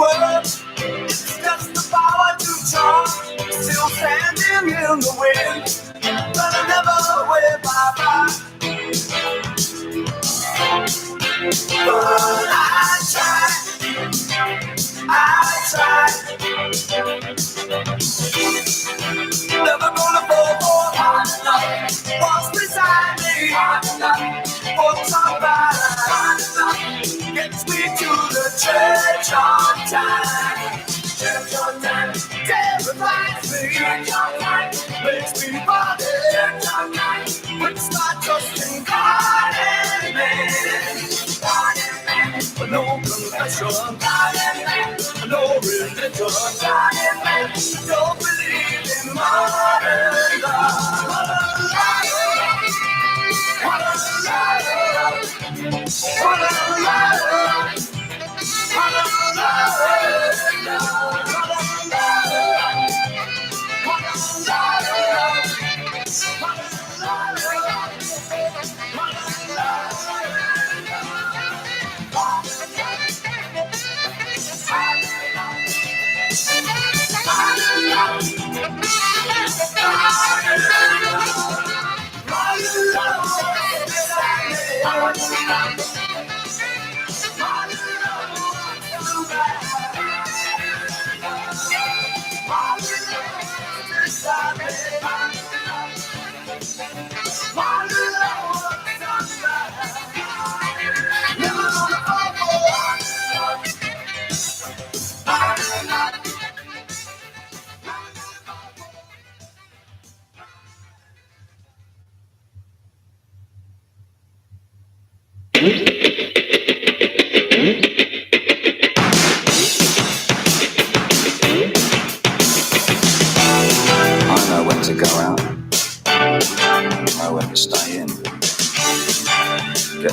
world. It's just the power to charm. Still standing in the wind, but I never wave bye-bye. But I tried. Never gonna fall for hard enough. Walks beside me, hard enough. Walks on by, hard enough. Gets me to the church on time. Church on time. Terrifies me. Church on time. Makes me body. Church on time. Puts my trust in God and man. God and man. No confession. God and man. No religion. God and man. Don't believe in modern love. Modern love. Modern love. Modern love. Modern love.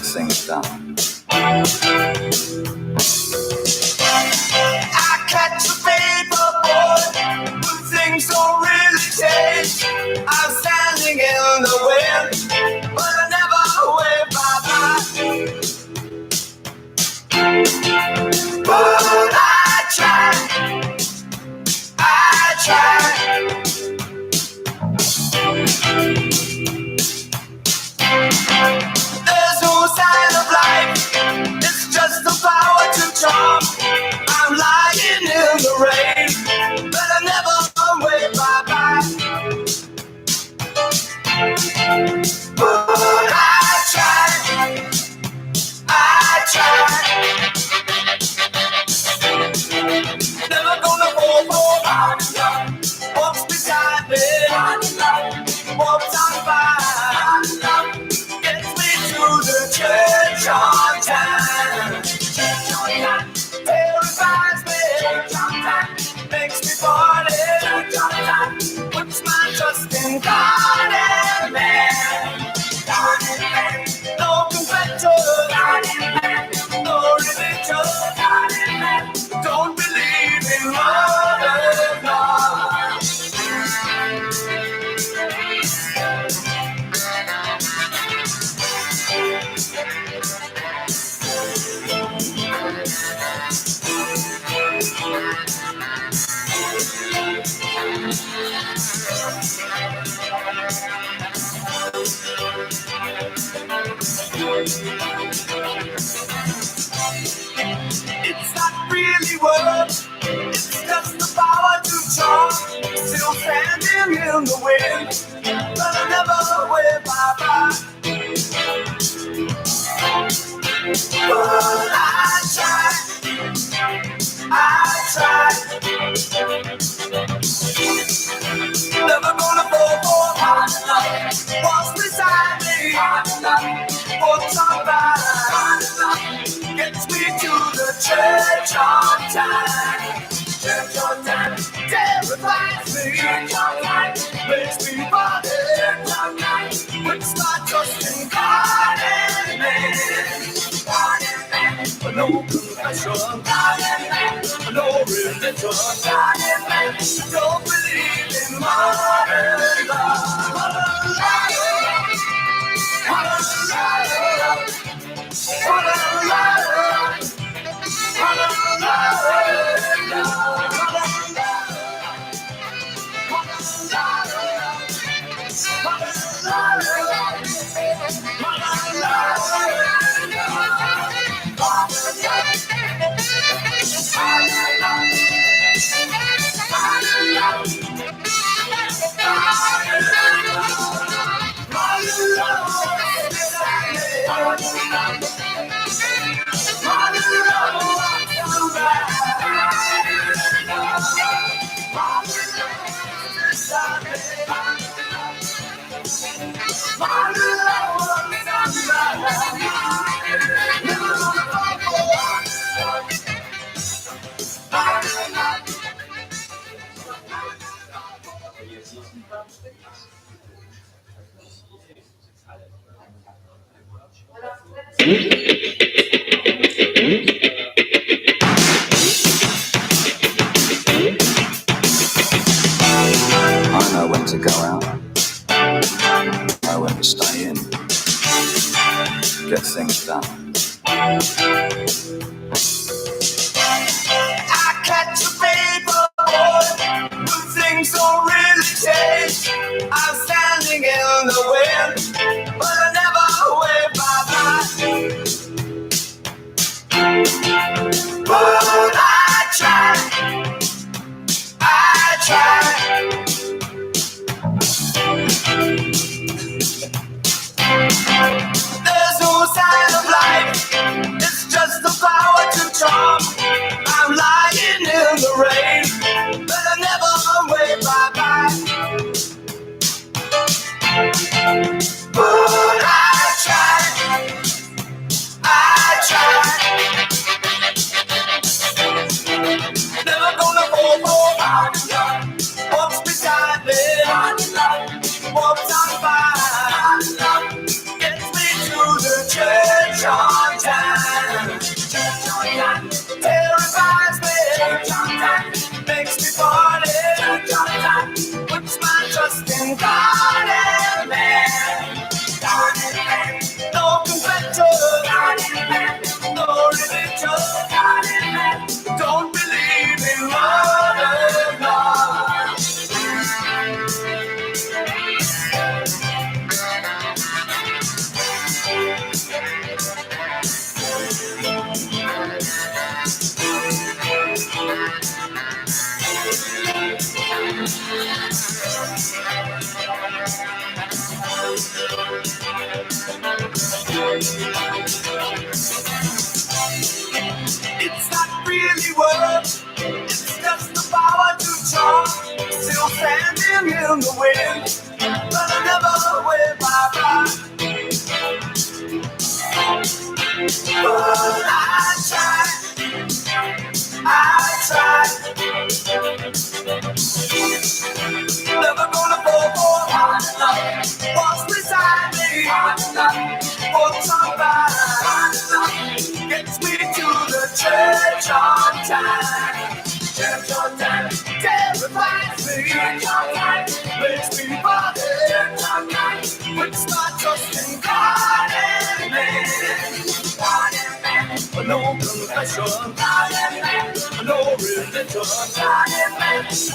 Things done. I catch a paper boy, but things don't really change. I'm standing in the wind, but I never wave bye-bye. But I tried. There's no sign of life, it's just the power to charm. I'm lying in the rain, but I never wave bye-bye. But I tried. Never gonna fall for hard enough. Walks beside me, walks on by. Church on time. Church on time. Terrifies me. Church on time. Makes me party. Church on time. Puts my trust in God and man. God and man. No confession. God and man. No religion. God and man. Don't believe in modern love. It's not really words, it's just the power to charm. Still standing in the wind, but I never wave bye-bye. But I tried. Never gonna fall for hard enough. Walks beside me, hard enough. Walks on by, hard enough. Gets me to the church on time. Church on time. Terrifies me. Church on time. Makes me body. Church on time. Puts my trust in God and man. God and man. No confession. God and man. No religion. God and man. Don't believe in modern love. Modern love. Modern love. Modern love. Modern love. I know when to go out, I know when to stay in, get things done. I catch a paper boy, when things don't really change. I'm standing in the wind, but I never wave my bye. But I try. There's no sign of life, it's just the power to charm. I'm lying in the rain, but I never wave bye-bye. But I try. Never gonna fall, walks beside me, walks on by, gets me to the church on time. Terrifies me, makes me party, puts my trust in God and man. No confession, no religion, don't believe in mother God. It's not really work, it's just the power to charm. Still standing in the wind, but I never wave bye-bye. But I try. Never gonna fall, walks beside me, walks on by, gets me to the church on time. Church on time, terrifies me, makes me bother, puts my trust in God and man. No confession, no religion,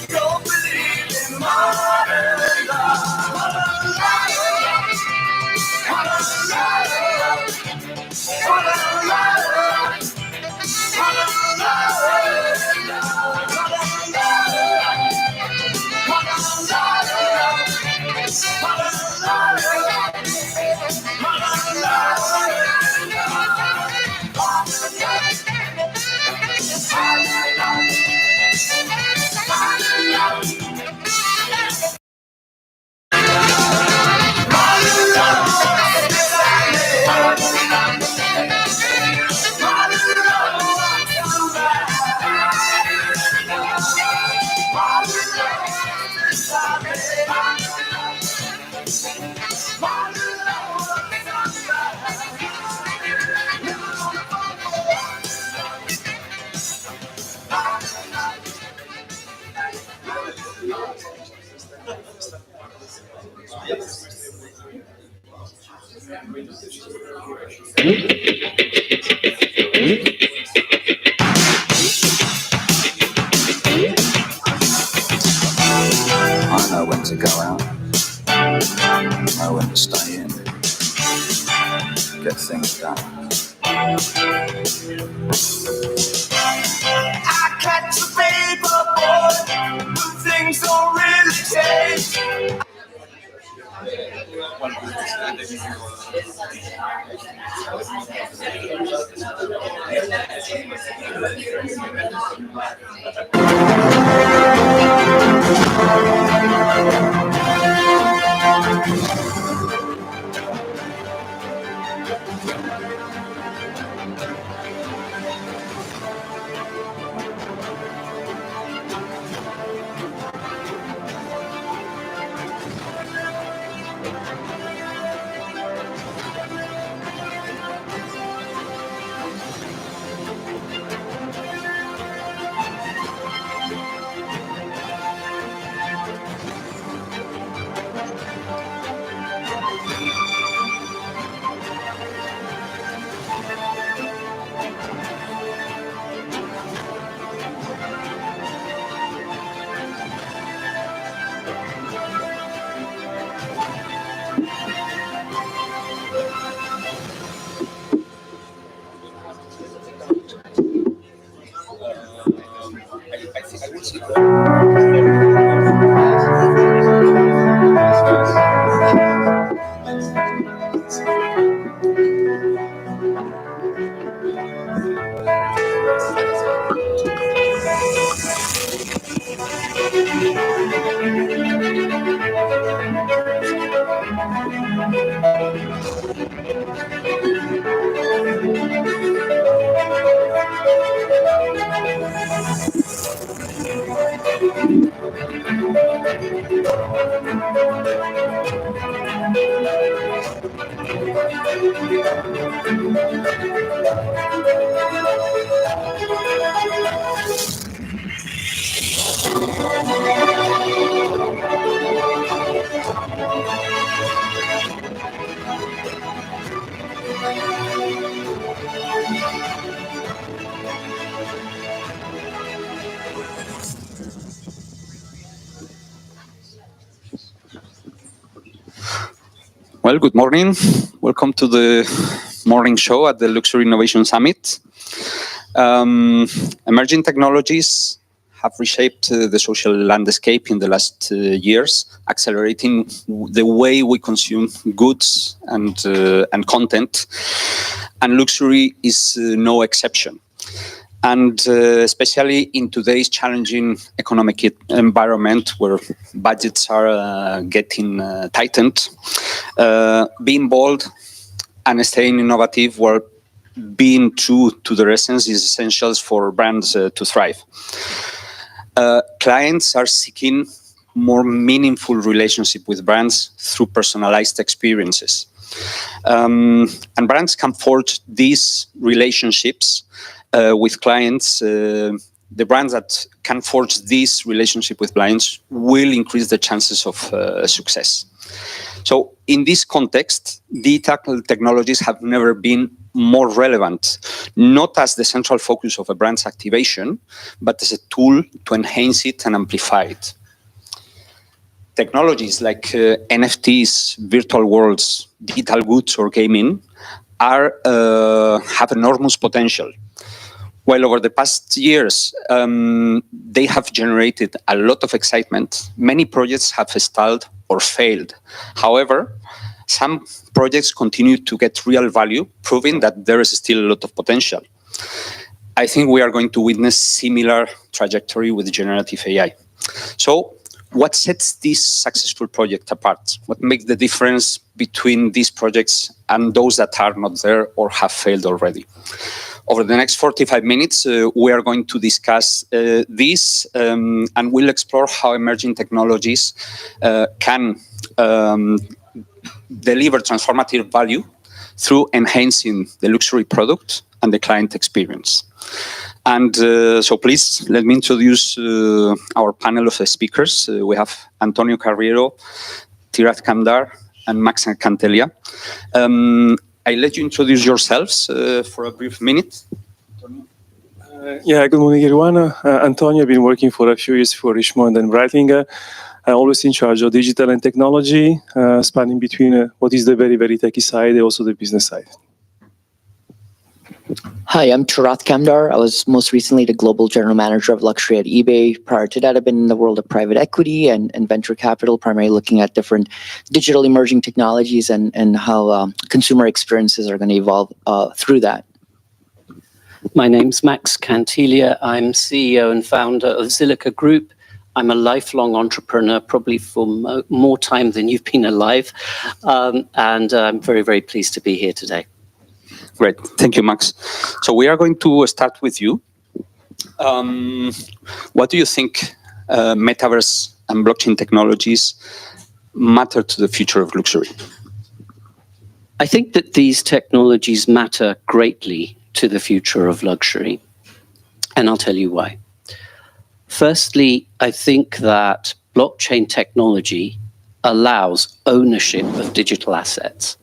don't believe in modern love. I know when to go out, I know when to stay in, get things done. I catch a paper boy, when things don't really change. Well, good morning. Welcome to the morning show at the Luxury Innovation Summit. Emerging technologies have reshaped the social landscape in the last years, accelerating the way we consume goods and content. And luxury is no exception. And especially in today's challenging economic environment where budgets are getting tightened, being bold and staying innovative while being true to their essence is essential for brands to thrive. Clients are seeking more meaningful relationship with brands through personalized experiences. And brands can forge these relationships with clients. The brands that can forge this relationship with clients will increase the chances of success. So in this context, digital technologies have never been more relevant, not as the central focus of a brand's activation, but as a tool to enhance it and amplify it. Technologies like NFTs, virtual worlds, digital goods, or gaming have enormous potential. While over the past years, they have generated a lot of excitement, many projects have stalled or failed. However, some projects continue to get real value, proving that there is still a lot of potential. I think we are going to witness similar trajectory with generative AI. So what sets this successful project apart? What makes the difference between these projects and those that are not there or have failed already? Over the next 45 minutes, we are going to discuss this and we'll explore how emerging technologies can deliver transformative value through enhancing the luxury product and the client experience. And so please, let me introduce our panel of speakers. We have Antonio Carriero, Tirath Kamdar, and Max Kantelia. I'll let you introduce yourselves for a brief minute. Good morning, everyone. Antonio, I've been working for a few years for Richmond and Breitling. I'm always in charge of digital and technology, spanning between what is the very, very techy side and also the business side. Hi, I'm Tirath Kamdar. I was most recently the global general manager of luxury at eBay. Prior to that, I've been in the world of private equity and venture capital, primarily looking at different digital emerging technologies and how consumer experiences are going to evolve through that. My name's Max Kantelia. I'm CEO and founder of Zilliqa Group. I'm a lifelong entrepreneur, probably for more time than you've been alive. And I'm very, very pleased to be here today. Great. Thank you, Max. So we are going to start with you. What do you think metaverse and blockchain technologies matter to the future of luxury? I think that these technologies matter greatly to the future of luxury. And I'll tell you why. Firstly, I think that blockchain technology allows ownership of digital assets.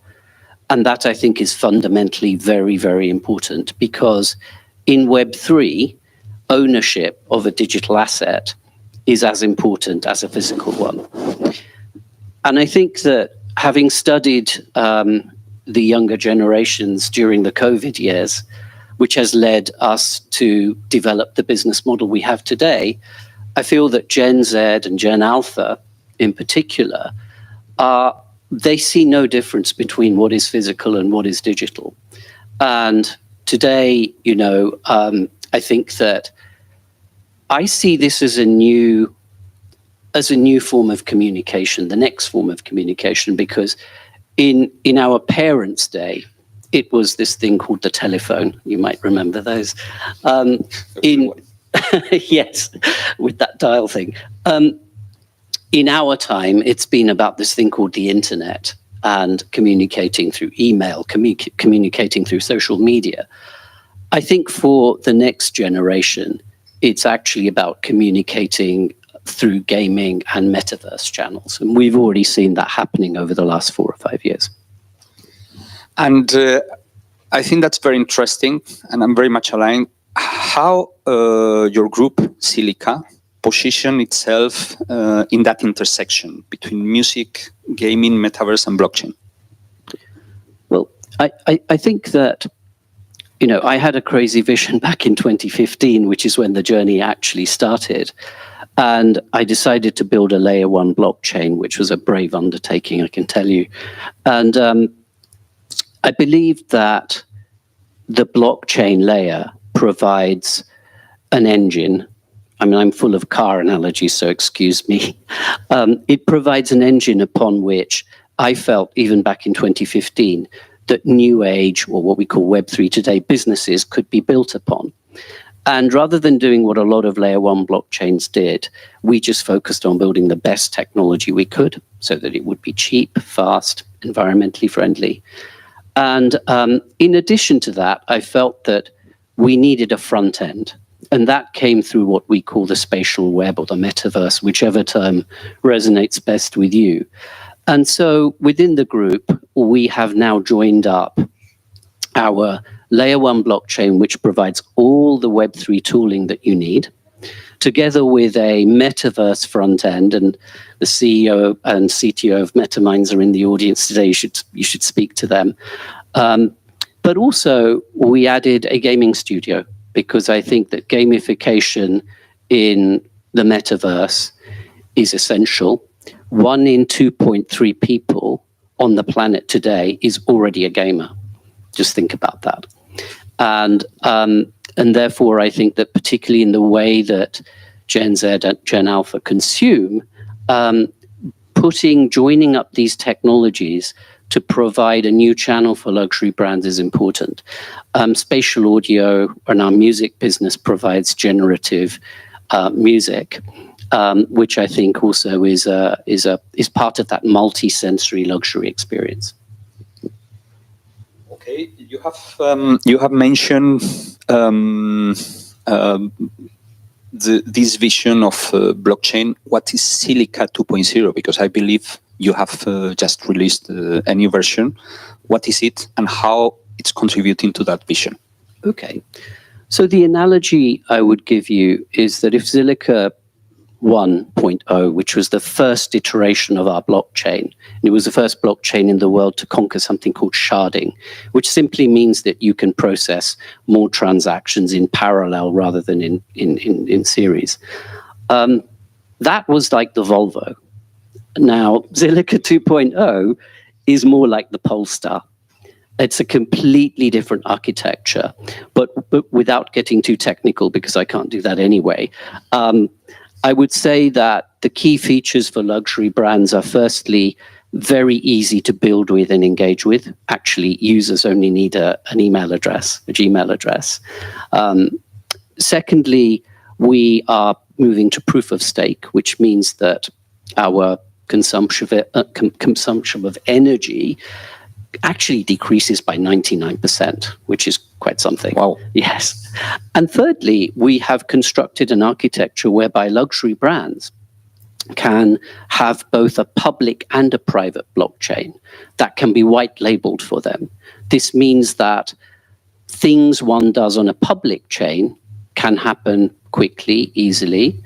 And that, I think, is fundamentally very, very important because in Web3, ownership of a digital asset is as important as a physical one. And I think that having studied the younger generations during the COVID years, which has led us to develop the business model we have today, I feel that Gen Z and Gen Alpha in particular they see no difference between what is physical and what is digital. And today, I think that I see this as a new form of communication, the next form of communication, because in our parents' day, it was this thing called the telephone. You might remember those. Yes, with that dial thing. In our time, it's been about this thing called the internet. and communicating through email, communicating through social media. I think for the next generation, it's actually about communicating through gaming and metaverse channels. And we've already seen that happening over the last 4 or 5 years. And I think that's very interesting, and I'm very much aligned. How your group, Zilliqa, position itself in that intersection between music, gaming, metaverse, and blockchain? Well, I think that, I had a crazy vision back in 2015, which is when the journey actually started. And I decided to build a layer 1 blockchain, which was a brave undertaking, I can tell you. And I believe that the blockchain layer provides an engine. I mean, I'm full of car analogies, so excuse me. It provides an engine upon which I felt, even back in 2015, that new age, or what we call Web3 today, businesses could be built upon. And rather than doing what a lot of layer 1 blockchains did, we just focused on building the best technology we could so that it would be cheap, fast, environmentally friendly. And in addition to that, I felt that we needed a front end. And that came through what we call the spatial web or the metaverse, whichever term resonates best with you. And so within the group, we have now joined up our layer 1 blockchain, which provides all the Web3 tooling that you need, together with a metaverse front end. And the CEO and CTO of MetaMinds are in the audience today. You should speak to them. But also, we added a gaming studio, because I think that gamification in the metaverse is essential. 1 in 2.3 people on the planet today is already a gamer. Just think about that. And therefore, I think that particularly in the way that Gen Z and Gen Alpha consume, joining up these technologies to provide a new channel for luxury brands is important. Spatial audio and our music business provides generative music, which I think also is part of that multi-sensory luxury experience. Okay, you have mentioned this vision of blockchain. What is Zilliqa 2.0? Because I believe you have just released a new version. What is it, and how it's contributing to that vision? Okay, so the analogy I would give you is that if Zilliqa 1.0, which was the first iteration of our blockchain, and it was the first blockchain in the world to conquer something called sharding, which simply means that you can process more transactions in parallel rather than in series. That was like the Volvo. Now, Zilliqa 2.0 is more like the Polestar. It's a completely different architecture, but without getting too technical, because I can't do that anyway. I would say that the key features for luxury brands are, firstly, very easy to build with and engage with. Actually, users only need a Gmail address. Secondly, we are moving to proof of stake, which means that our consumption of energy actually decreases by 99%, which is quite something. Wow. Yes. And thirdly, we have constructed an architecture whereby luxury brands can have both a public and a private blockchain that can be white labeled for them. This means that things one does on a public chain can happen quickly, easily,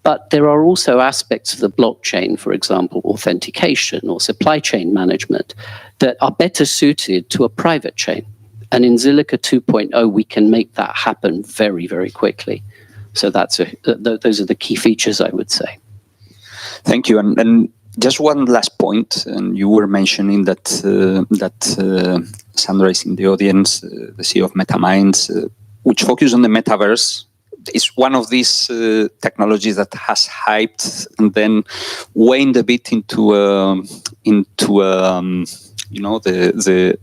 but there are also aspects of the blockchain, for example, authentication or supply chain management, that are better suited to a private chain. And in Zilliqa 2.0, we can make that happen very, very quickly. So those are the key features, I would say. Thank you. And just one last point, and you were mentioning that Sandra is in the audience, the CEO of MetaMinds, which focus on the metaverse. It's one of these technologies that has hyped and then waned a bit into the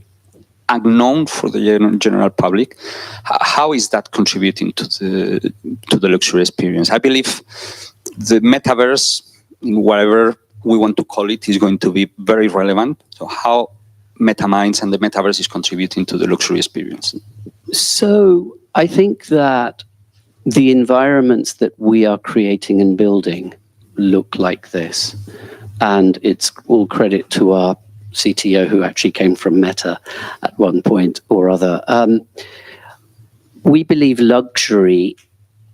unknown for the general public. How is that contributing to the luxury experience? I believe the metaverse, in whatever we want to call it is going to be very relevant. So how MetaMinds and the metaverse is contributing to the luxury experience? So I think that the environments that we are creating and building look like this. And it's all credit to our CTO, who actually came from Meta at one point or other. We believe luxury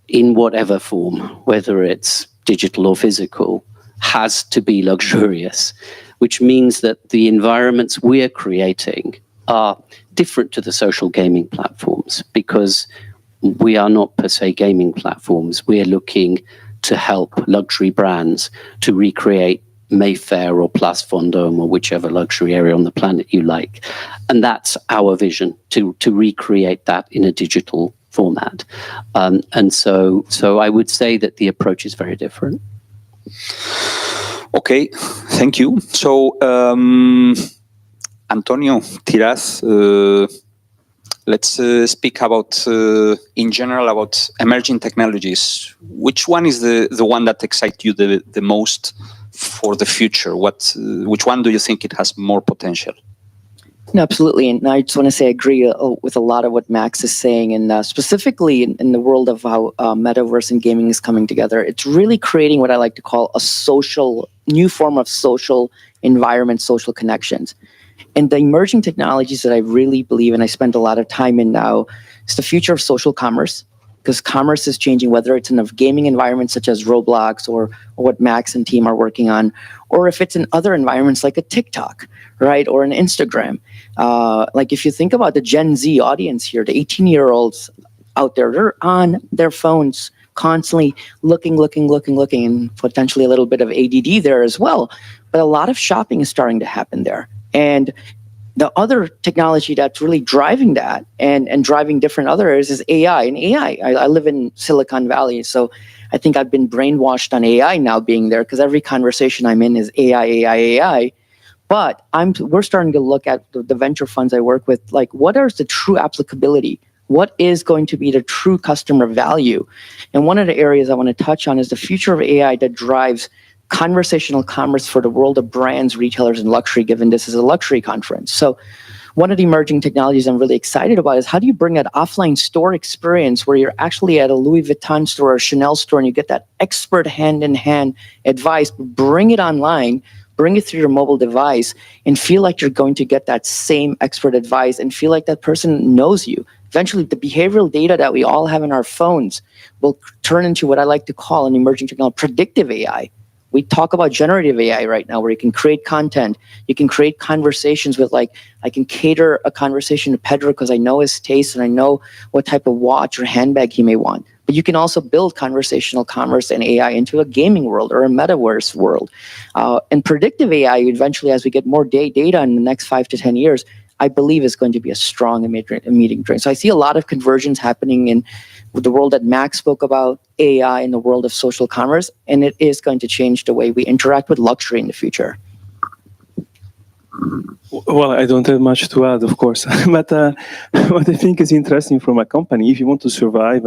in whatever form, whether it's digital or physical, has to be luxurious, which means that the environments we're creating are different to the social gaming platforms, because we are not per se gaming platforms. We're looking to help luxury brands to recreate Mayfair or Place Vendôme or whichever luxury area on the planet you like. And that's our vision, to recreate that in a digital format. And so I would say that the approach is very different. Okay, thank you. So, Antonio, Tirath, let's speak about, in general, about emerging technologies. Which one is the one that excites you the most for the future? Which one do you think it has more potential? No, absolutely. And I just want to say I agree with a lot of what Max is saying. And specifically in the world of how metaverse and gaming is coming together, it's really creating what I like to call a new form of social environment, social connections. And the emerging technologies that I really believe, and I spend a lot of time in now, is the future of social commerce, because commerce is changing, whether it's in a gaming environment such as Roblox or what Max and team are working on, or if it's in other environments like a TikTok, right, or an Instagram. Like if you think about the Gen Z audience here, the 18-year-olds out there, they're on their phones constantly looking, and potentially a little bit of ADD there as well. But a lot of shopping is starting to happen there. And the other technology that's really driving that and driving different other areas is AI. And AI, I live in Silicon Valley, so I think I've been brainwashed on AI now being there, because every conversation I'm in is AI. But we're starting to look at the venture funds I work with, like what is the true applicability? What is going to be the true customer value? And one of the areas I want to touch on is the future of AI that drives conversational commerce for the world of brands, retailers, and luxury, given this is a luxury conference. So one of the emerging technologies I'm really excited about is how do you bring that offline store experience where you're actually at a Louis Vuitton store or Chanel store and you get that expert hand-in-hand advice, bring it online, bring it through your mobile device, and feel like you're going to get that same expert advice and feel like that person knows you. Eventually, the behavioral data that we all have in our phones will turn into what I like to call an emerging technology, predictive AI. We talk about generative AI right now, where you can create content, you can create conversations with, like, I can cater a conversation to Pedro because I know his taste and I know what type of watch or handbag he may want. But you can also build conversational commerce and AI into a gaming world or a metaverse world. And predictive AI, eventually, as we get more data in the next 5 to 10 years, I believe is going to be a strong meeting drink. So I see a lot of conversions happening in the world that Max spoke about, AI in the world of social commerce, and it is going to change the way we interact with luxury in the future. Well, I don't have much to add, of course. But what I think is interesting from a company, if you want to survive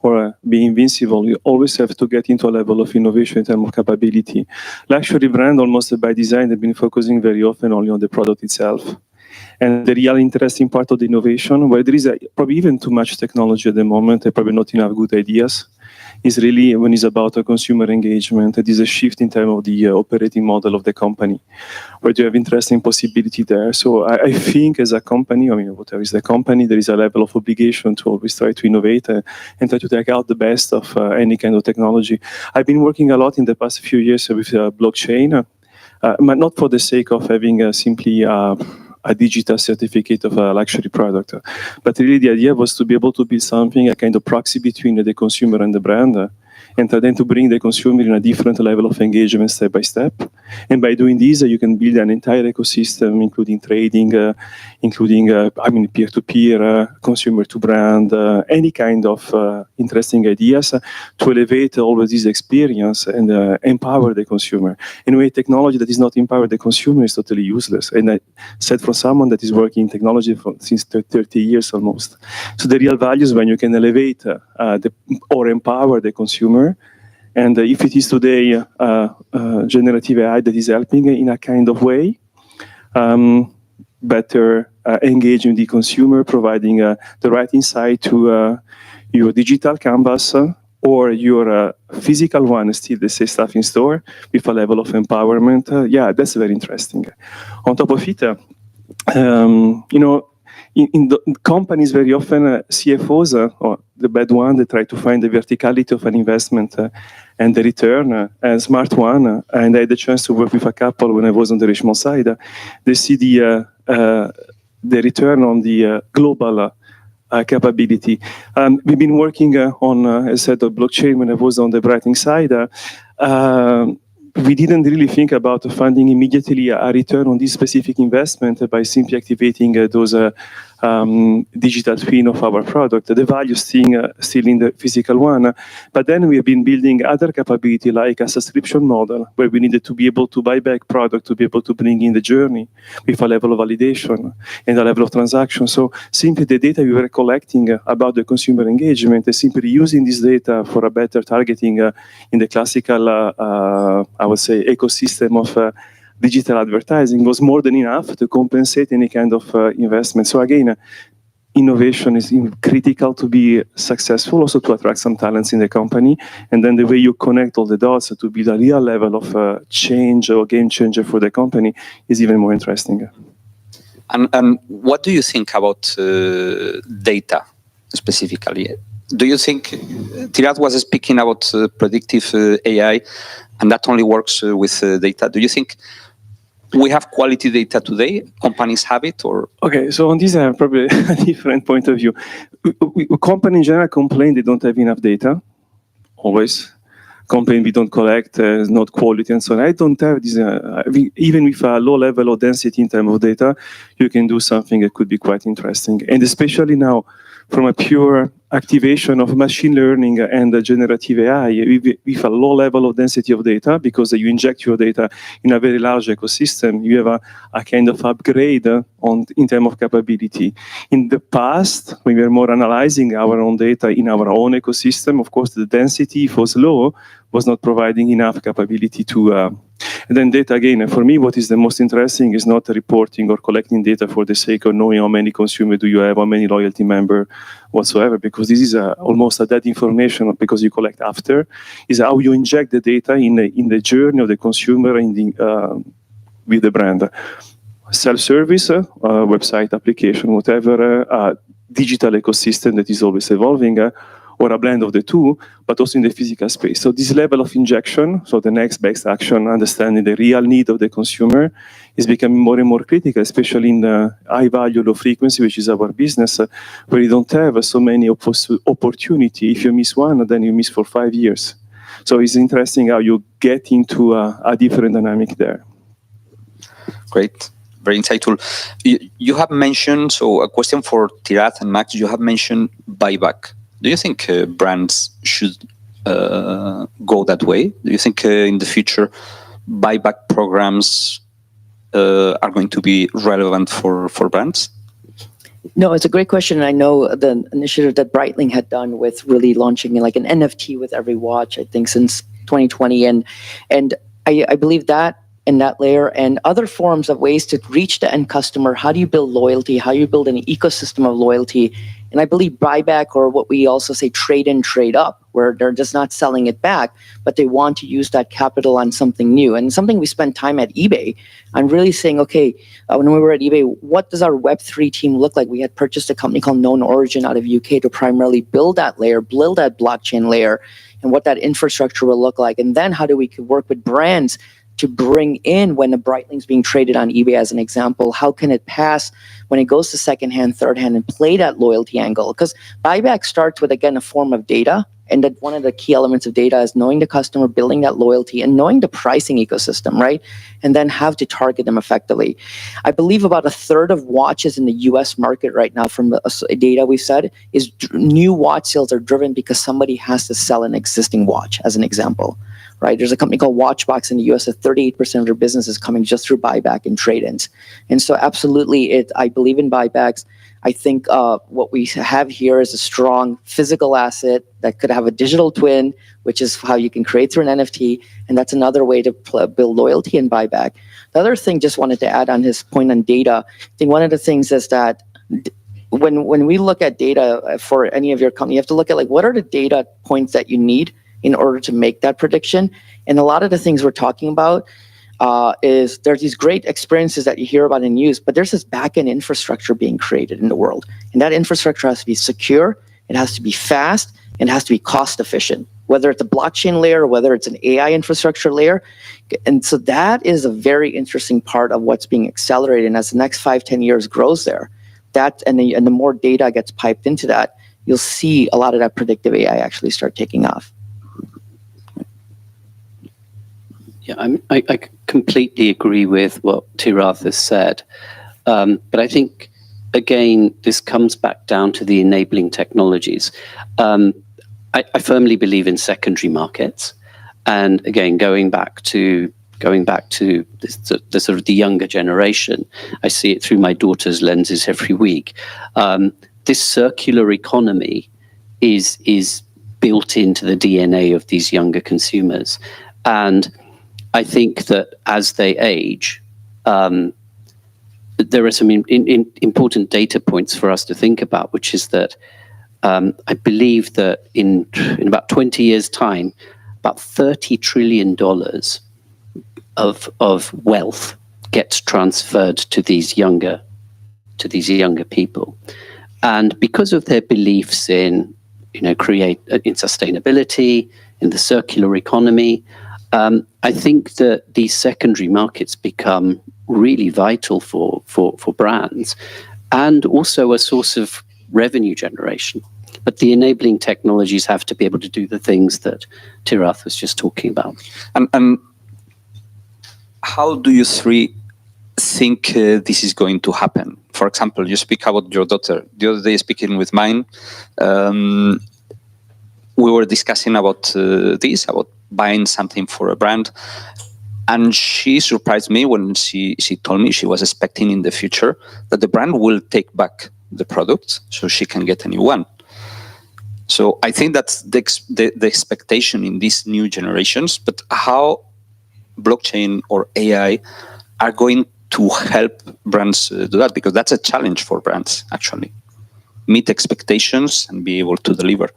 or be invincible, you always have to get into a level of innovation in terms of capability. Luxury brand, almost by design, have been focusing very often only on the product itself. And the real interesting part of the innovation, where there is probably even too much technology at the moment, and probably not enough good ideas, is really when it's about a consumer engagement. It is a shift in terms of the operating model of the company, where you have interesting possibility there. So I think as a company, I mean, whatever is the company, there is a level of obligation to always try to innovate and try to take out the best of any kind of technology. I've been working a lot in the past few years with blockchain, but not for the sake of having simply a digital certificate of a luxury product. But really the idea was to be able to build something, a kind of proxy between the consumer and the brand, and then to bring the consumer in a different level of engagement step by step. And by doing this, you can build an entire ecosystem, including trading, peer-to-peer, consumer to brand, any kind of interesting ideas to elevate always this experience and empower the consumer. In a way, technology that is not empower the consumer is totally useless. And I said from someone that is working in technology since 30 years almost. So the real value is when you can elevate or empower the consumer And if it is today generative AI that is helping in a kind of way, better engaging the consumer, providing the right insight to your digital canvas or your physical one, still the same stuff in store with a level of empowerment. Yeah, that's very interesting. On top of it, in the companies, very often CFOs, or the bad one, they try to find the verticality of an investment and the return, a smart one. And I had the chance to work with a couple when I was on the Richmond side. They see the return on the global capability. We've been working on a set of blockchain when I was on the Brighting side. We didn't really think about finding immediately a return on this specific investment by simply activating those digital twin of our product. The value still in the physical one. But then we have been building other capability like a subscription model where we needed to be able to buy back product to be able to bring in the journey with a level of validation and a level of transaction. So simply the data we were collecting about the consumer engagement and simply using this data for a better targeting in the classical, I would say, ecosystem of digital advertising was more than enough to compensate any kind of investment. So again, innovation is critical to be successful, also to attract some talents in the company. And then the way you connect all the dots to build a real level of change or game changer for the company is even more interesting. And what do you think about data specifically? Do you think Tirath was speaking about predictive AI, and that only works with data? Do you think we have quality data today? Companies have it, or? Okay, so on this I have probably a different point of view. Companies in general complain they don't have enough data, always. Complain we don't collect, not quality and so on. I don't have this, even with a low level of density in terms of data, you can do something that could be quite interesting. And especially now, from a pure activation of machine learning and generative AI with a low level of density of data, because you inject your data in a very large ecosystem, you have a kind of upgrade in terms of capability. In the past, when we were more analyzing our own data in our own ecosystem, of course, the density, if it was low, was not providing enough capability to... And then data, again, for me, what is the most interesting is not reporting or collecting data for the sake of knowing how many consumers do you have, how many loyalty members, whatsoever, because this is almost a dead information because you collect after, is how you inject the data in the journey of the consumer with the brand. Self-service, website, application, whatever, digital ecosystem that is always evolving, or a blend of the two, but also in the physical space. So this level of injection, so the next best action, understanding the real need of the consumer, is becoming more and more critical, especially in the high value, low frequency, which is our business, where you don't have so many opportunity. If you miss one, then you miss for 5 years. So it's interesting how you get into a different dynamic there. Great. Very insightful. You have mentioned, so a question for Tirath and Max, you have mentioned buyback. Do you think brands should go that way? Do you think in the future buyback programs are going to be relevant for brands? No, it's a great question. I know the initiative that Breitling had done with really launching like an NFT with every watch, I think since 2020. And I believe that in that layer and other forms of ways to reach the end customer, how do you build loyalty? How do you build an ecosystem of loyalty? And I believe buyback, or what we also say trade in, trade up, where they're just not selling it back, but they want to use that capital on something new. And something we spent time at eBay on really saying, okay, when we were at eBay, what does our Web3 team look like? We had purchased a company called Known Origin out of UK to primarily build that layer, build that blockchain layer, and what that infrastructure will look like. And then how do we work with brands to bring in when the Breitling's being traded on eBay as an example, how can it pass when it goes to secondhand, third hand, and play that loyalty angle? Because buyback starts with, again, a form of data. And that one of the key elements of data is knowing the customer, building that loyalty, and knowing the pricing ecosystem, right? And then how to target them effectively. I believe about a third of watches in the US market right now, from the data we've said, is new watch sales are driven because somebody has to sell an existing watch, as an example, right? There's a company called Watchbox in the US that 38% of their business is coming just through buyback and trade-ins. And so absolutely, I believe in buybacks. I think what we have here is a strong physical asset that could have a digital twin, which is how you can create through an NFT. And that's another way to build loyalty and buyback. The other thing, just wanted to add on his point on data, I think one of the things is that when we look at data for any of your company, you have to look at like, what are the data points that you need in order to make that prediction? And a lot of the things we're talking about is there's these great experiences that you hear about in news, but there's this back-end infrastructure being created in the world. And that infrastructure has to be secure, it has to be fast, and it has to be cost efficient, whether it's a blockchain layer, or whether it's an AI infrastructure layer. And so that is a very interesting part of what's being accelerated. And as the next 5-10 years grows there, that and the more data gets piped into that, you'll see a lot of that predictive AI actually start taking off. Yeah, I completely agree with what Tirath has said. But I think, again, this comes back down to the enabling technologies. I firmly believe in secondary markets. And again, going back to the sort of the younger generation, I see it through my daughter's lenses every week. This circular economy is built into the DNA of these younger consumers. And I think that as they age, there are some important data points for us to think about, which is that I believe that in about 20 years' time, about $30 trillion of wealth gets transferred to these younger people, and because of their beliefs in in sustainability, in the circular economy. I think that these secondary markets become really vital for brands and also a source of revenue generation. But the enabling technologies have to be able to do the things that Tirath was just talking about. And how do you three think this is going to happen? For example, you speak about your daughter. The other day, speaking with mine, we were discussing about about buying something for a brand. And she surprised me when she told me she was expecting in the future that the brand will take back the product so she can get a new one. So I think that's the expectation in these new generations. But how blockchain or AI are going to help brands do that? Because that's a challenge for brands, actually. Meet expectations and be able to deliver.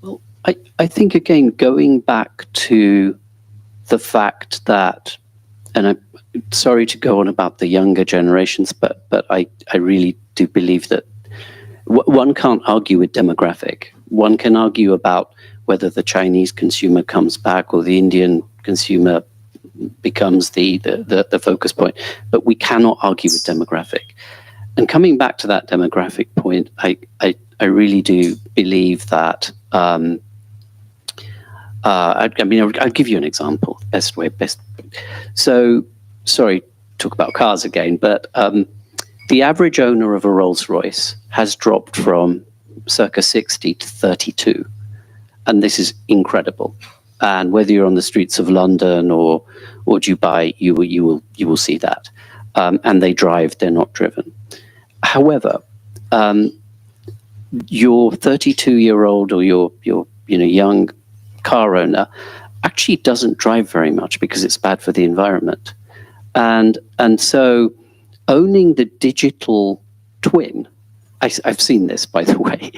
Well, I think, again, going back to the fact that, and I'm sorry to go on about the younger generations, but I really do believe that one can't argue with demographic. One can argue about whether the Chinese consumer comes back or the Indian consumer becomes the focus point, but we cannot argue with demographic. And coming back to that demographic point, I really do believe that. I'll give you an example. So, sorry, talk about cars again, but the average owner of a Rolls-Royce has dropped from circa 60 to 32, and this is incredible. And whether you're on the streets of London or Dubai, you will see that. And they drive; they're not driven. However, your 32-year-old or your young car owner actually doesn't drive very much because it's bad for the environment. And so owning the digital twin, I've seen this, by the way,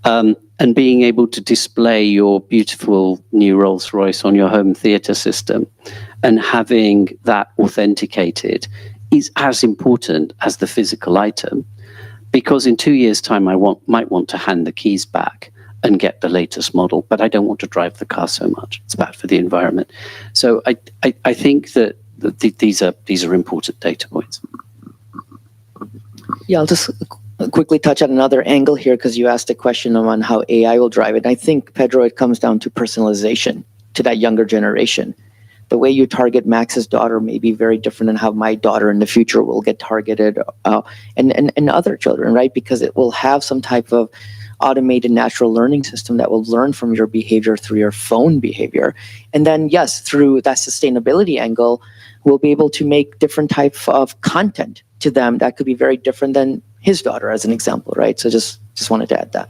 and being able to display your beautiful new Rolls-Royce on your home theater system and having that authenticated is as important as the physical item, because in 2 years' time, I might want to hand the keys back and get the latest model, but I don't want to drive the car so much. It's bad for the environment. So I think that these are important data points. Yeah, I'll just quickly touch on another angle here, because you asked a question on how AI will drive it. I think, Pedro, it comes down to personalization to that younger generation. The way you target Max's daughter may be very different than how my daughter in the future will get targeted, and other children, right? Because it will have some type of automated natural learning system that will learn from your behavior through your phone behavior. And then, yes, through that sustainability angle, we'll be able to make different types of content to them that could be very different than his daughter, as an example, right? So just wanted to add that.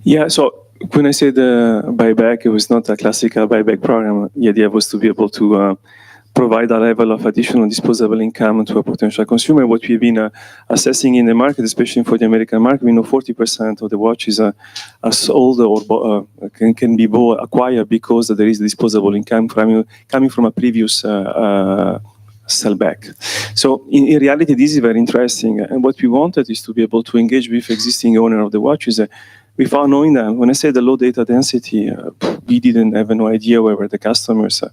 Yeah, so when I said buyback, it was not a classical buyback program. The idea was to be able to provide a level of additional disposable income to a potential consumer. What we've been assessing in the market, especially for the American market, we know 40% of the watches are sold or can be acquired because there is disposable income coming from a previous sellback. So in reality, this is very interesting. And what we wanted is to be able to engage with existing owner of the watches without knowing them. When I say the low data density, we didn't have no idea where were the customers.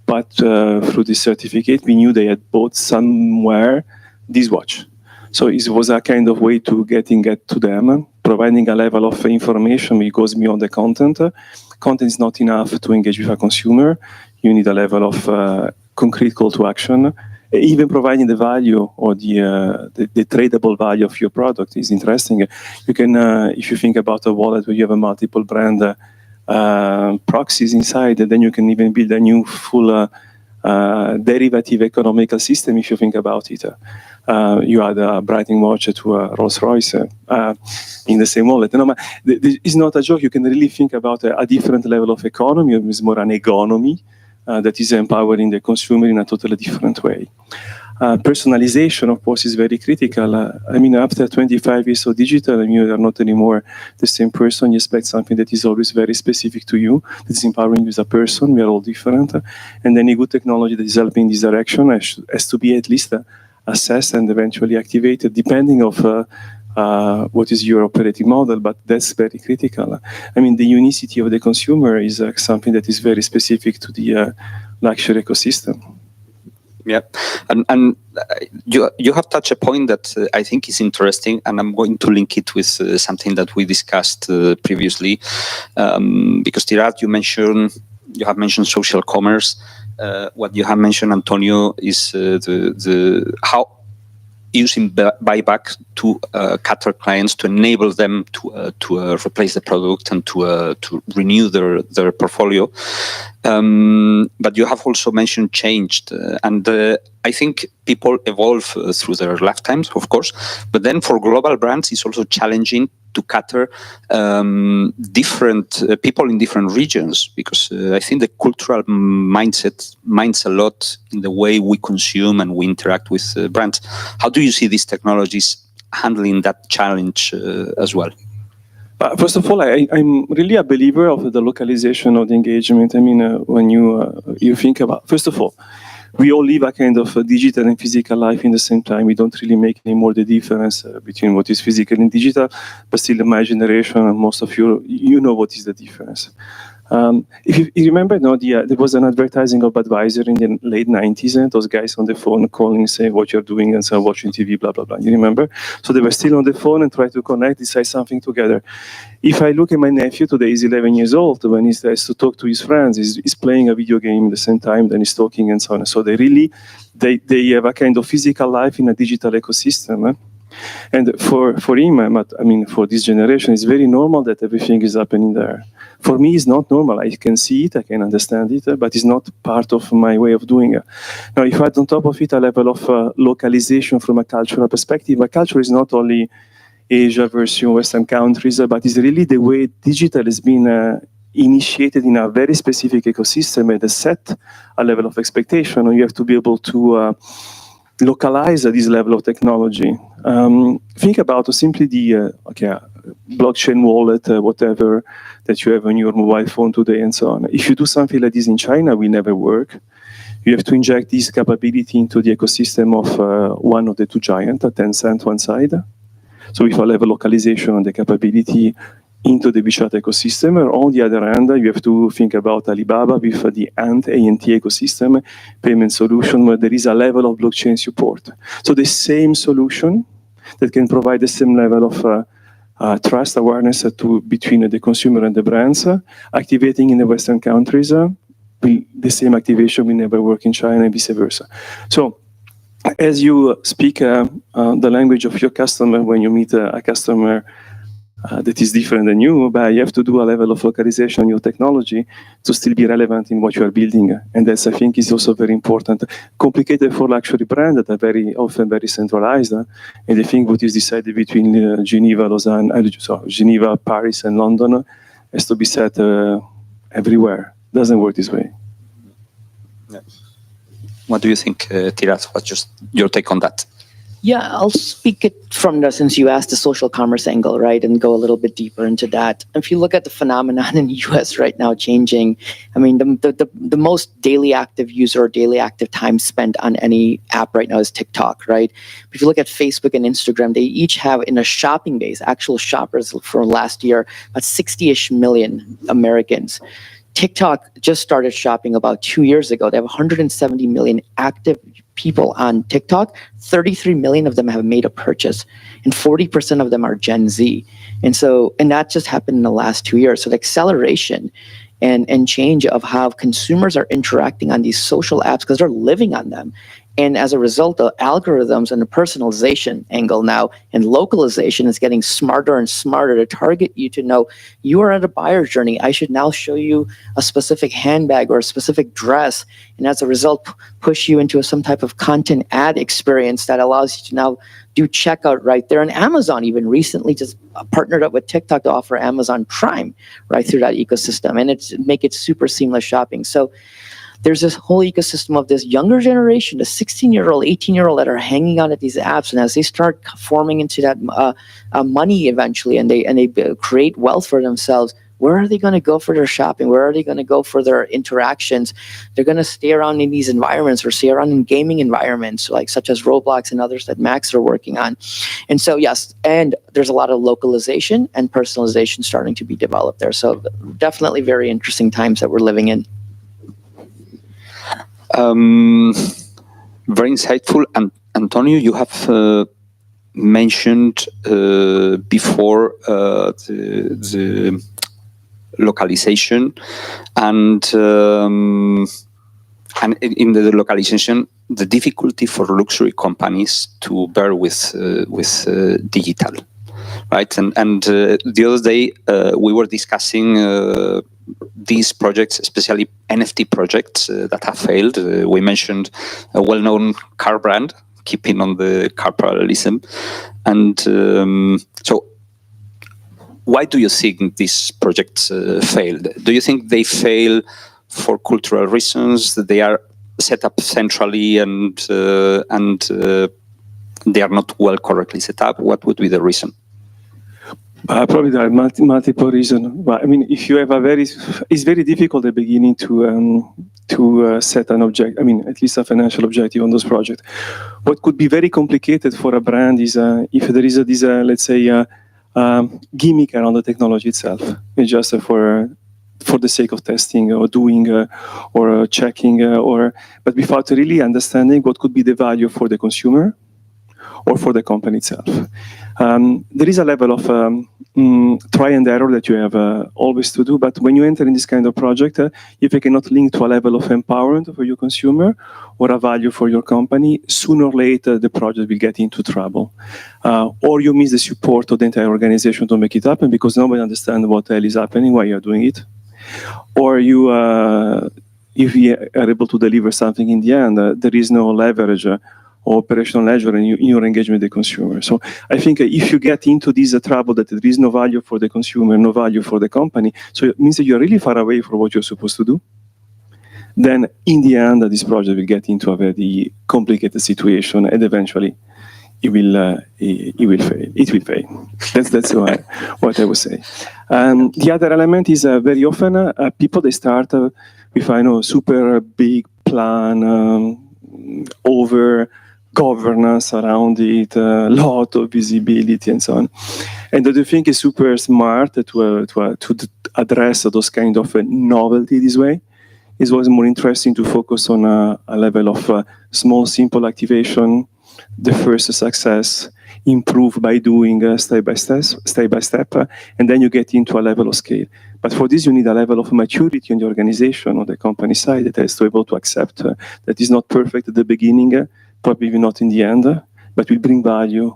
But through this certificate, we knew they had bought somewhere this watch. So it was a kind of way to get to them, providing a level of information which goes beyond the content. Content is not enough to engage with a consumer. You need a level of concrete call to action. Even providing the value or the tradable value of your product is interesting. You can, if you think about a wallet where you have a multiple brand proxies inside, then you can even build a new full derivative economical system if you think about it. You add a Breitling watch to a Rolls Royce in the same wallet. No, it's not a joke. You can really think about a different level of economy. It's more an economy that is empowering the consumer in a totally different way. Personalization, of course, is very critical. I mean, after 25 years of digital, I mean, you are not anymore the same person. You expect something that is always very specific to you, that is empowering you as a person. We are all different. And any good technology that is helping in this direction has to be at least assessed and eventually activated, depending of what is your operating model, but that's very critical. I mean, the unicity of the consumer is something that is very specific to the luxury ecosystem. Yeah, and you have touched a point that I think is interesting, and I'm going to link it with something that we discussed previously, because Tirath, you have mentioned social commerce. What you have mentioned, Antonio, is the how using buyback to cater clients to enable them to replace the product and to renew their portfolio. But you have also mentioned changed, and I think people evolve through their lifetimes, of course. But then for global brands, it's also challenging to cater different people in different regions, because I think the cultural mindset minds a lot in the way we consume and we interact with brands. How do you see these technologies handling that challenge as well? First of all, I'm really a believer of the localization of the engagement. I mean, when you think about, first of all, we all live a kind of a digital and physical life in the same time. We don't really make any more the difference between what is physical and digital, but still in my generation and most of you know what is the difference. If you remember, there was an advertising of Budweiser in the late 90s, and those guys on the phone calling, saying what you're doing, and so watching TV, blah, blah, blah. You remember? So they were still on the phone and try to connect, decide something together. If I look at my nephew today, he's 11 years old. When he has to talk to his friends, he's playing a video game at the same time, then he's talking and so on. So they have a kind of physical life in a digital ecosystem. And for him, I mean, for this generation, it's very normal that everything is happening there. For me, it's not normal. I can see it, I can understand it, but it's not part of my way of doing it. Now, if I add on top of it a level of localization from a cultural perspective, a culture is not only Asia versus Western countries, but it's really the way digital has been initiated in a very specific ecosystem and has set a level of expectation. You have to be able to localize this level of technology. Think about simply the blockchain wallet, whatever that you have on your mobile phone today and so on. If you do something like this in China, it will never work. You have to inject this capability into the ecosystem of one of the two giants, Tencent one side. So with a level of localization on the capability into the WeChat ecosystem. Or on the other hand, you have to think about Alibaba with the ANT ecosystem, payment solution, where there is a level of blockchain support. So the same solution that can provide the same level of trust, awareness between the consumer and the brands, activating in the Western countries, the same activation will never work in China and vice versa. So as you speak the language of your customer when you meet a customer that is different than you, but you have to do a level of localization on your technology to still be relevant in what you are building. And that's, I think, is also very important. Complicated for luxury brands that are very often very centralized. And I think what is decided between Geneva, Geneva, Paris, and London has to be set everywhere. Doesn't work this way. Yeah. What do you think, Tirath? What's just your take on that? Yeah, I'll speak it from since you asked the social commerce angle, right, and go a little bit deeper into that. If you look at the phenomenon in the US right now changing, I mean, the most daily active user or daily active time spent on any app right now is TikTok, right? But if you look at Facebook and Instagram, they each have in a shopping base, actual shoppers for last year, about 60-ish million Americans. TikTok just started shopping about 2 years ago. They have 170 million active people on TikTok. 33 million of them have made a purchase, and 40% of them are Gen Z. And that just happened in the last 2 years. So the acceleration and change of how consumers are interacting on these social apps because they're living on them. And as a result, the algorithms and the personalization angle now and localization is getting smarter and smarter to target you to know you are at a buyer journey. I should now show you a specific handbag or a specific dress. And as a result, push you into some type of content ad experience that allows you to now do checkout right there. And Amazon even recently just partnered up with TikTok to offer Amazon Prime right through that ecosystem and make it super seamless shopping. So there's this whole ecosystem of this younger generation, the 16-year-old, 18-year-old that are hanging out at these apps. And as they start forming into that money eventually and they create wealth for themselves, where are they going to go for their shopping? Where are they going to go for their interactions? They're going to stay around in these environments or stay around in gaming environments, like such as Roblox and others that Max are working on. And so, yes, and there's a lot of localization and personalization starting to be developed there. So definitely very interesting times that we're living in. Very insightful. And Antonio, you have mentioned before the localization and in the localization, the difficulty for luxury companies to bear with digital, right? And the other day we were discussing these projects, especially NFT projects that have failed. We mentioned a well-known car brand, keeping on the car parallelism. And so why do you think these projects failed? Do you think they fail for cultural reasons, that they are set up centrally and they are not well correctly set up? What would be the reason? Probably there are multiple reasons. But I mean, if you have it's very difficult at the beginning to set an object. I mean, at least a financial objective on those projects. What could be very complicated for a brand is if there is this, let's say, gimmick around the technology itself, it's just for the sake of testing or doing or checking, but without really understanding what could be the value for the consumer or for the company itself. There is a level of try and error that you have always to do, but when you enter in this kind of project, if you cannot link to a level of empowerment for your consumer or a value for your company, sooner or later the project will get into trouble. Or you miss the support of the entire organization to make it happen because nobody understands what the hell is happening, why you're doing it. Or you, if you are able to deliver something in the end, there is no leverage or operational leisure in your engagement with the consumer. So I think if you get into this trouble that there is no value for the consumer, no value for the company, so it means that you're really far away from what you're supposed to do, then in the end, this project will get into a very complicated situation and eventually it will fail. It will fail. That's what I would say. The other element is very often people, they start with super big plan, over governance around it, a lot of visibility and so on. And I think it's super smart to address those kind of novelty this way. It was more interesting to focus on a level of small, simple activation, the first success, improve by doing step by step, and then you get into a level of scale. But for this, you need a level of maturity in the organization or the company side that has to be able to accept that it's not perfect at the beginning, probably not in the end, but will bring value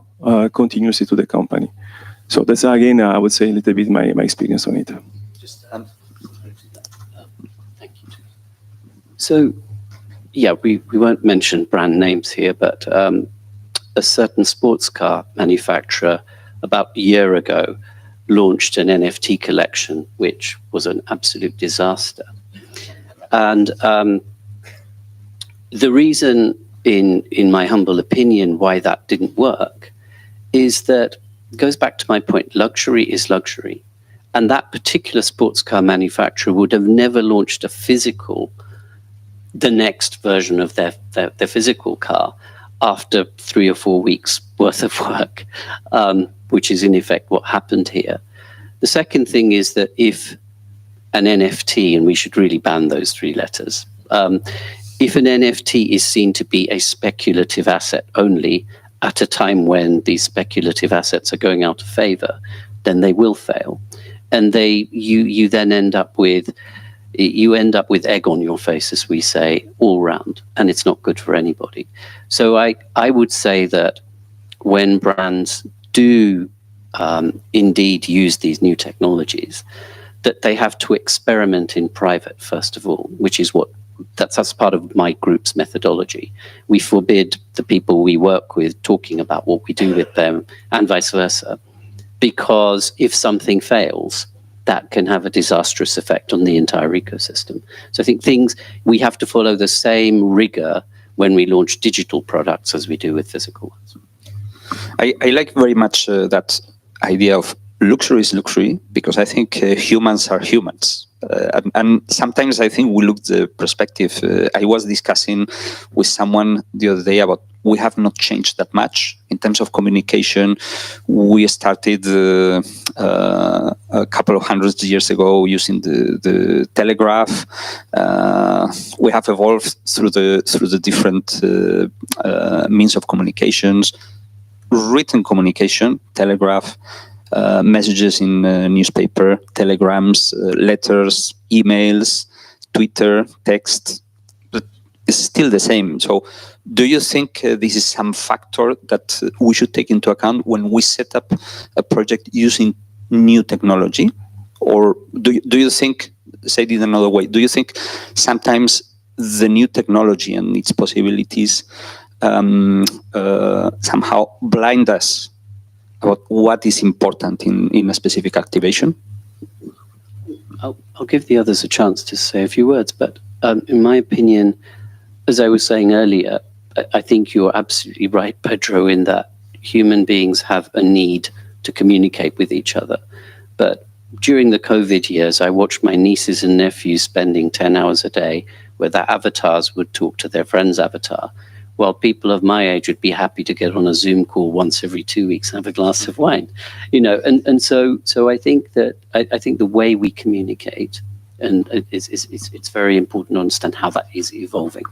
continuously to the company. So that's, again, I would say a little bit my experience on it. Just, thank you. So, yeah, we won't mention brand names here, but a certain sports car manufacturer about a year ago launched an NFT collection, which was an absolute disaster. And the reason, in my humble opinion, why that didn't work is that it goes back to my point, luxury is luxury. And that particular sports car manufacturer would have never launched the next version of their physical car after 3 or 4 weeks worth of work, which is in effect what happened here. The second thing is that if an NFT, and we should really ban those 3 letters, if an NFT is seen to be a speculative asset only at a time when these speculative assets are going out of favor, then they will fail. And you then end up with egg on your face, as we say, all round, and it's not good for anybody. So I would say that when brands do indeed use these new technologies, that they have to experiment in private, first of all, which is that's part of my group's methodology. We forbid the people we work with talking about what we do with them and vice versa, because if something fails, that can have a disastrous effect on the entire ecosystem. So I think we have to follow the same rigor when we launch digital products as we do with physical ones. I like very much that idea of luxury is luxury, because I think humans are humans. And sometimes I think we look the perspective. I was discussing with someone the other day about we have not changed that much in terms of communication. We started a couple of hundred years ago using the telegraph. We have evolved through the different means of communications, written communication, telegraph, messages in newspaper, telegrams, letters, emails, Twitter, text. But it's still the same. So do you think this is some factor that we should take into account when we set up a project using new technology? Or do you think, say it another way, do you think sometimes the new technology and its possibilities somehow blind us about what is important in a specific activation? I'll give the others a chance to say a few words, but in my opinion, as I was saying earlier, I think you're absolutely right, Pedro, in that human beings have a need to communicate with each other. But during the COVID years, I watched my nieces and nephews spending 10 hours a day where their avatars would talk to their friend's avatar, while people of my age would be happy to get on a Zoom call once every 2 weeks and have a glass of wine, and so I think that I think the way we communicate and it's very important to understand how that is evolving.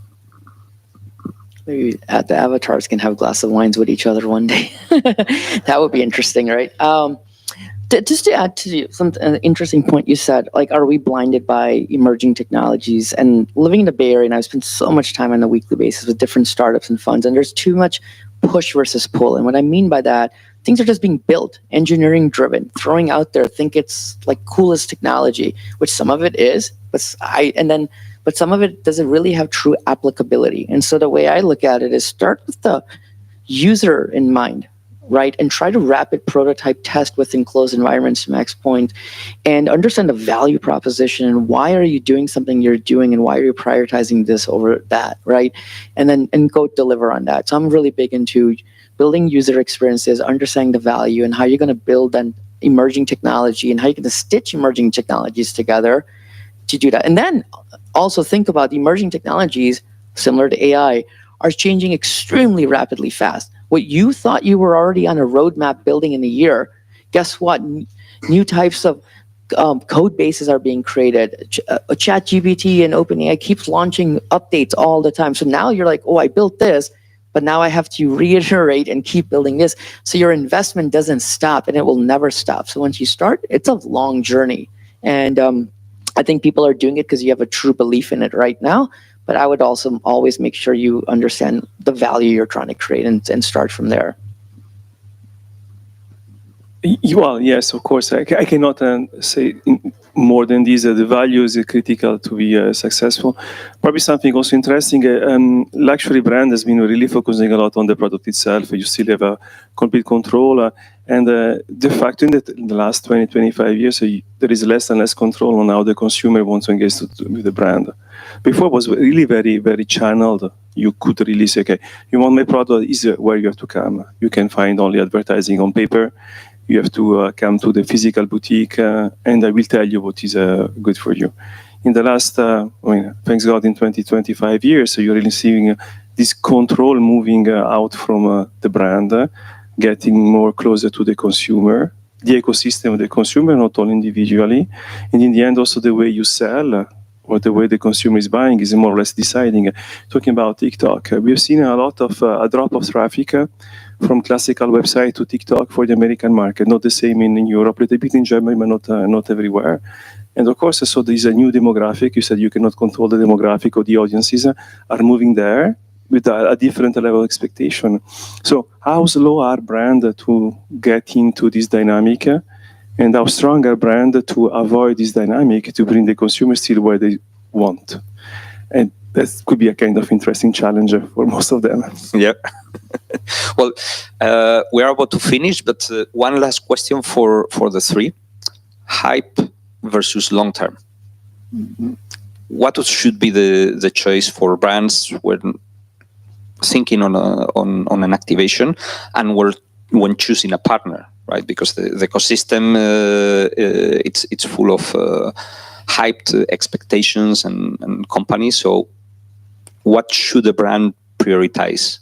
Maybe the avatars can have a glass of wines with each other one day. That would be interesting, right? Just to add to some interesting point you said, like, are we blinded by emerging technologies? And living in the Bay Area, and I've spent so much time on a weekly basis with different startups and funds, and there's too much push versus pull. And what I mean by that, things are just being built, engineering driven, throwing out there, think it's like coolest technology, which some of it is, but some of it doesn't really have true applicability. And so the way I look at it is start with the user in mind, right? And try to rapid prototype test within closed environments, to Max's point, and understand the value proposition and why are you doing something you're doing and why are you prioritizing this over that, right? And go deliver on that. So I'm really big into building user experiences, understanding the value and how you're going to build an emerging technology and how you're going to stitch emerging technologies together to do that. And then also think about the emerging technologies, similar to AI, are changing extremely rapidly fast. What you thought you were already on a roadmap building in a year, guess what? New types of code bases are being created. ChatGPT and OpenAI keeps launching updates all the time. So now you're like, oh, I built this, but now I have to reiterate and keep building this. So your investment doesn't stop and it will never stop. So once you start, it's a long journey. And I think people are doing it because you have a true belief in it right now. But I would also always make sure you understand the value you're trying to create and start from there. Well, yes, of course. I cannot say more than this. The value is critical to be successful. Probably something also interesting. Luxury brand has been really focusing a lot on the product itself. You still have a complete control. And the fact that in the last 20, 25 years, there is less and less control on how the consumer wants to engage with the brand. Before it was really very, very channeled. You could really say, okay, you want my product, is where you have to come. You can find only advertising on paper. You have to come to the physical boutique, and I will tell you what is good for you. In the last, thanks God, in 20, 25 years, so you're really seeing this control moving out from the brand, getting more closer to the consumer, the ecosystem of the consumer, not only individually. And in the end, also the way you sell or the way the consumer is buying is more or less deciding. Talking about TikTok, we've seen a lot of a drop of traffic from classical website to TikTok for the American market. Not the same in Europe, a little bit in Germany, but not everywhere. And of course, so there is a new demographic. You said you cannot control the demographic, or the audiences are moving there with a different level of expectation. So how slow are brands to get into this dynamic, and how strong are brands to avoid this dynamic, to bring the consumer still where they want? And that could be a kind of interesting challenge for most of them. Yeah. Well, we are about to finish, but one last question for the three. Hype versus long-term. What should be the choice for brands when thinking on an activation and when choosing a partner, right? Because the ecosystem, it's full of hyped expectations and companies. So what should a brand prioritize?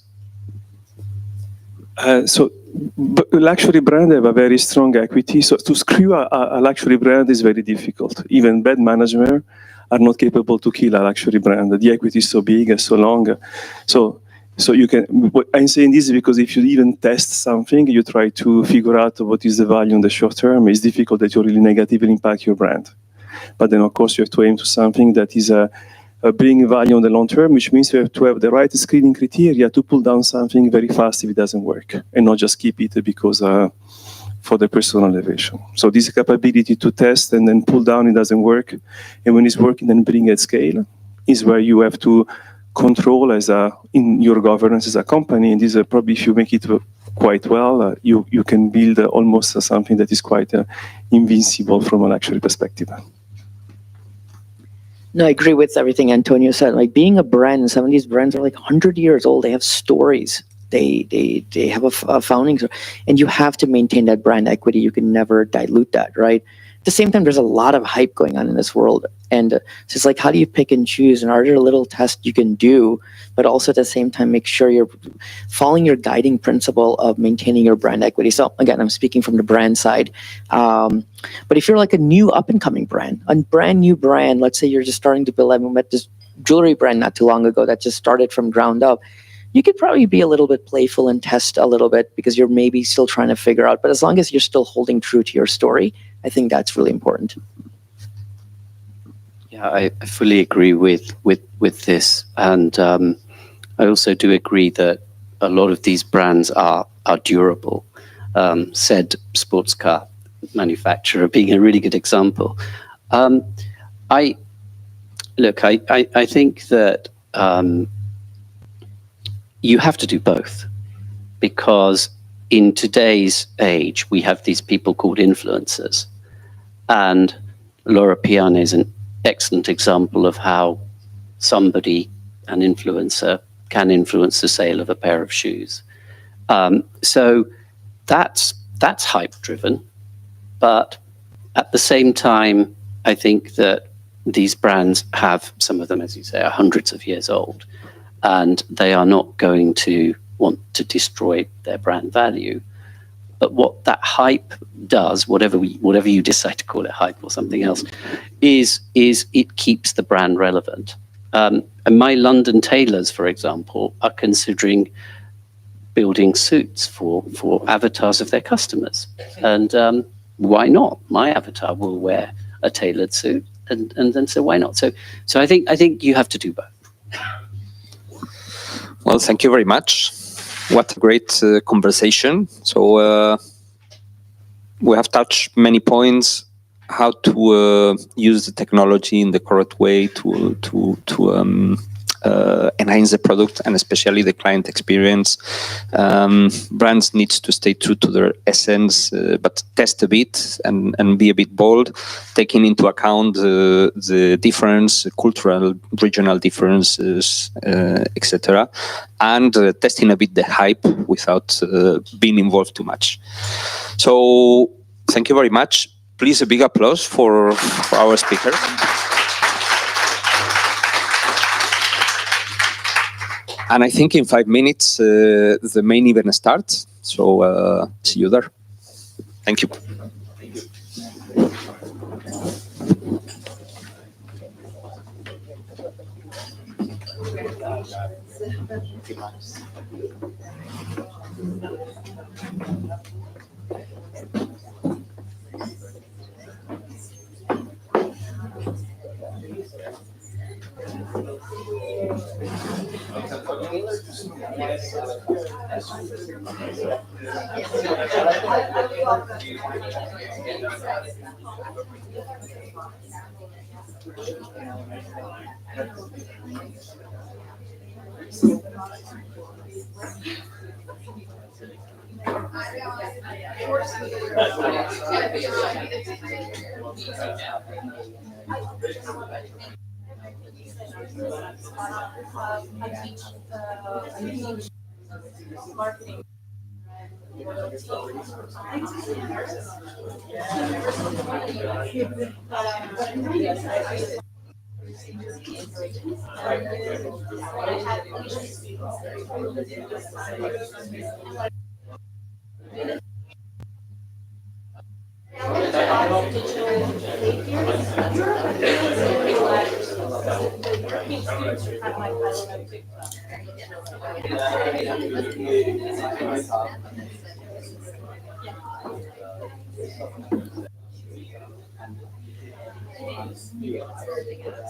Luxury brand have a very strong equity. So to screw a luxury brand is very difficult. Even bad management are not capable to kill a luxury brand. The equity is so big and so long. So you can. I'm saying this because if you even test something, you try to figure out what is the value in the short term. It's difficult that you really negatively impact your brand. But then, of course, you have to aim to something that is bringing value on the long term, which means you have to have the right screening criteria to pull down something very fast if it doesn't work, and not just keep it because for the personal elevation. So this capability to test and then pull down, it doesn't work, and when it's working, then bring at scale is where you have to control in your governance as a company. And this probably, if you make it quite well, you can build almost something that is quite invincible from a luxury perspective. No, I agree with everything Antonio said. Like, being a brand, some of these brands are like 100 years old. They have stories. They have a founding, and you have to maintain that brand equity. You can never dilute that, right? At the same time, there's a lot of hype going on in this world. And so it's like, how do you pick and choose? And are there little tests you can do, but also at the same time, make sure you're following your guiding principle of maintaining your brand equity. So again, I'm speaking from the brand side. But if you're like a new up and coming brand, a brand new brand, let's say you're just starting to build, I met this jewelry brand not too long ago that just started from ground up. You could probably be a little bit playful and test a little bit because you're maybe still trying to figure out, but as long as you're still holding true to your story, I think that's really important. Yeah, I fully agree with this, and I also do agree that a lot of these brands are durable. Said sports car manufacturer being a really good example. I think that you have to do both, because in today's age we have these people called influencers, and Laura Piana is an excellent example of how somebody, an influencer, can influence the sale of a pair of shoes. So that's hype driven, but at the same time, I think that these brands have, some of them, as you say, are hundreds of years old, and they are not going to want to destroy their brand value. But what that hype does, whatever you decide to call it, hype or something else, is it keeps the brand relevant. And my London tailors, for example, are considering building suits for avatars of their customers. And why not? My avatar will wear a tailored suit, and then so why not? So I think you have to do both. Well, thank you very much. What a great conversation. So we have touched many points, how to use the technology in the correct way to enhance the product and especially the client experience. Brands need to stay true to their essence, but test a bit and be a bit bold, taking into account the difference, cultural, regional differences, etc., and testing a bit the hype without being involved too much. So thank you very much. Please, a big applause for our speakers. And I think in 5 minutes, the main event starts. So see you there. Thank you.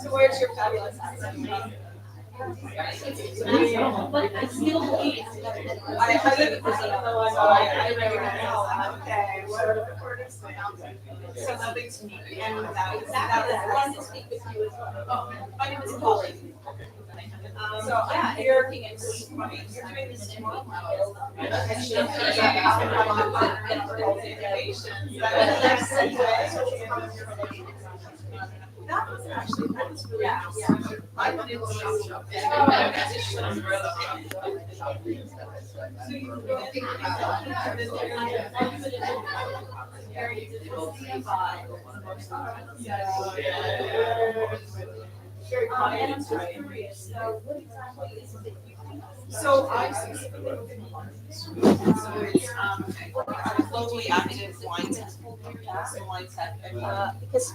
So where's your fabulous accent? I live in Brazil. I okay. So nothing to me. And that was fun to speak with you as well. My name is Polly. So I'm here working at funny. You're doing this tomorrow. That was really awesome. I wanted to shop. And I'm so curious. So what exactly is it that you do? So I specifically work in wine. So it's a globally active wine tech. Wine tech. Because